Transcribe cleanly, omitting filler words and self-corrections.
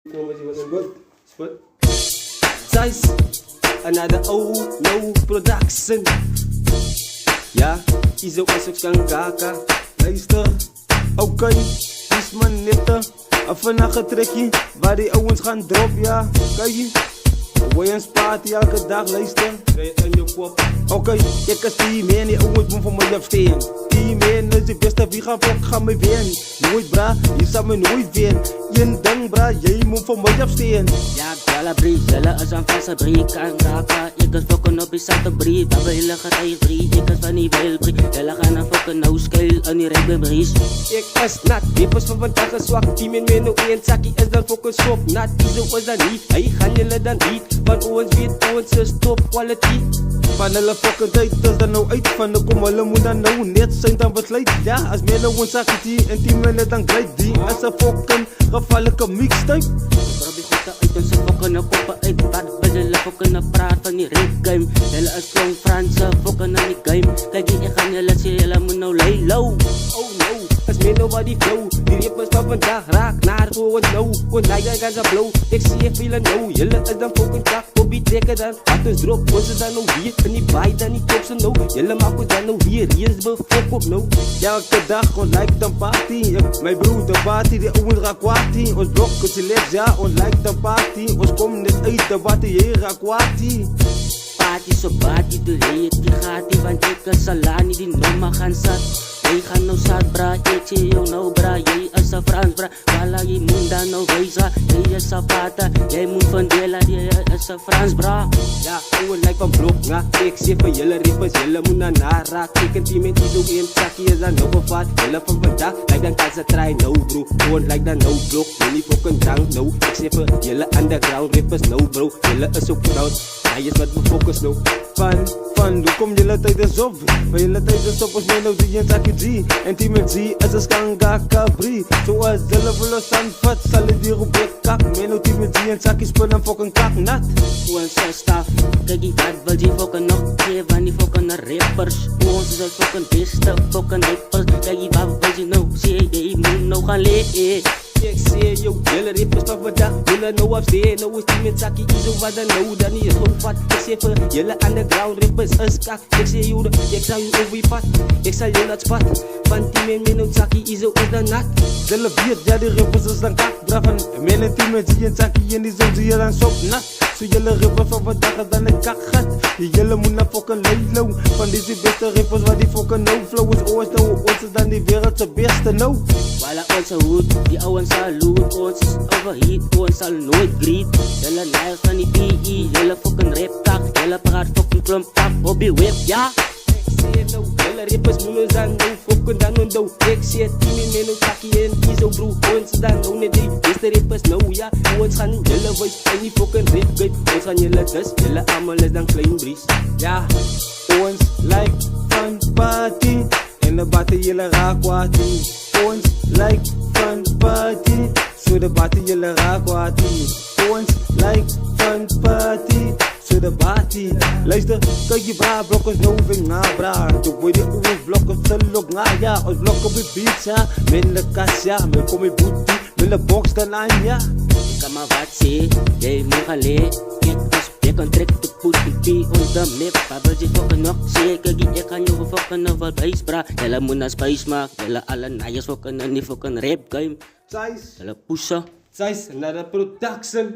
Good. Split. Size. Another no production. Ja, Izo is ook kaka. Luister. Oké, is maar netten. Even naar getrekje, waar die ouwens gaan drop, ja. Kijk. Wayans party elke dag, luister. En je pop. Oké, ik is die man, die ouwens moet voor mij afsteen. Die man is de beste, wie gaat ook gaan me winnen. Nooit bra, je zal me nooit winnen. Je ding bra, jij moet voor mij afsteen. Ja, gala brie, jelle is een vaste brie. Kan raka, ik is fokken op die zatte brie. Dat we hele getijs brie, ik is van die wel brie. Jelle gaan een fokken nou skeil en die rijden bries. Ik is nat, die was van vandaag is zwak. Die men me nog één zakkie is dan fokken swap. Nat, die zo is dan niet, hij gaan jullie dan niet. Van ons weet ons is top quality. Van hulle fokken tijd is dan nou uit. Van de kom hulle moet dan nou net zijn dan besluit. Ja, als men nou ons zakkie en 10 minuten dan glijdt. Die is een fokken gevaarlijke mixtape. Probeer goed uit en ze fokken een koppen uit. Wat wil jullie fokken een praat van die rap game. Jelle is klong Franse fokken aan die game. Kijk hier, ik ga jullie zien, jelle moet nou lay low. Oh no, as me nobody flow. Die rappers van vandaag raak naar gewoon no. Want hij gaat zijn blow, ik zie je veel no. Jullie is dan fucking tak, Bobby trekken dan. Wat ons drop, ons is dan nou hier. En die baai dan niet op z'n no. Jullie maken ons dan nou hier, hier is we fok op no. Ja, elke dag gewoon like dan party. Mijn broer de party, die ouwens raak kwaadie. Ons blok is je les, ja, ons like dan party. Ons komt net uit de water, hier raak kwaadie. Party so body, de heet die gaat die. Want ik is salani, die nummer gaan zat. Jij gaat nou zat bra, ik zie jou nou bra. Jij is een Frans bra, wala je moet dan nou wezen. Jij is een vader, jij moet van dela, jij is een Frans bra. Ja, ouwe lijkt van blok, nga. Ik zeg van jullie rippers, jullie moet naar naraak. Ik en team in Izo in zakkie is dan nou bevat. Jullie van vandaag, lijkt dan kan ze try no bro. Gewoon lijkt dan no blok, jullie fokken drank no. Ik zeg van jullie underground rippers no bro. Jullie is ook proud, hij is met me focus no. Van, hoe kom jullie tijdens op? Maar jullie tijdens op als mij nou die in zakkie G. En team in G is een skanga kabri. Zoals jullie willen staan vat, zal ik die op ik kak. Mij nou team in G en zakkie spullen en fokken kak nat. Ons is staf, kijk die wat wil die fokken nog geven, die fokken naar rappers. Ons is een fokken beste, fokken rappers. Kijk die wat wil die nou, zie je moet nou gaan lezen. Ik zie jou, jullie rippers van vandaag, jullie nou afsteen. Nou is die met zakkie Izo wat dan nou, dan is zo vat. Ik zeg voor jullie underground rippers is kak. Ik zie jou, ik zal jou over je pad. Ik zal jou dat spat, want die men nou zakkie Izo is dan nat. Jullie weet, ja die rippers is dan kak. Braven, men en die met die en zakkie en die zo zie je dan sop nat. Zo jullie rippers van vandaag is dan een kak gat. Jullie moet naar fokken lay-low. Van deze beste rippers waar die fokken no flow is. Ons nou, ons is dan die wereldse beste no. Wala onze hoed, die ouwens salut. Ons is overheat, ons zal nooit greet. Jelle nijs van die PE, jelle fokken rap tak. Jelle praat fokken klomp tak, op je whip, ja. Ik zie het nou, jullie rippers moet ons dan nou fokken dan nou do. Ik zie het team in nou zakkie en Izo bro. Ons is dan nou net die beste rippers nou, ja. Ons gaan jullie voice en die fokken rap guide. Ons gaan jullie dus, jullie allemaal is dan klein bries. Ja, ons like fun party. En de batte jullie raak kwaadie. Ons like fun party. So de batte jullie raak kwaadie. Ons like fun party. So de batte. Luister, kijk je bra, blokken nou weer na bra. Je wordt die oefen blokken zullen na ja. Ons blokken op je beats ja. Met de kas ja, met kom je booty. Met de box dan aan ja. Ik kan maar wat zien, jij moet gaan leren. Je kan trekken de poet, die on the map. Babbel je fokken nog zeker, ik kan je fokken nog wat bijspraak. Jelle moet naar spice maken, jelle alle naaiers fokken en die fokken rap game. Size, Jelle pushen. size, naar de production.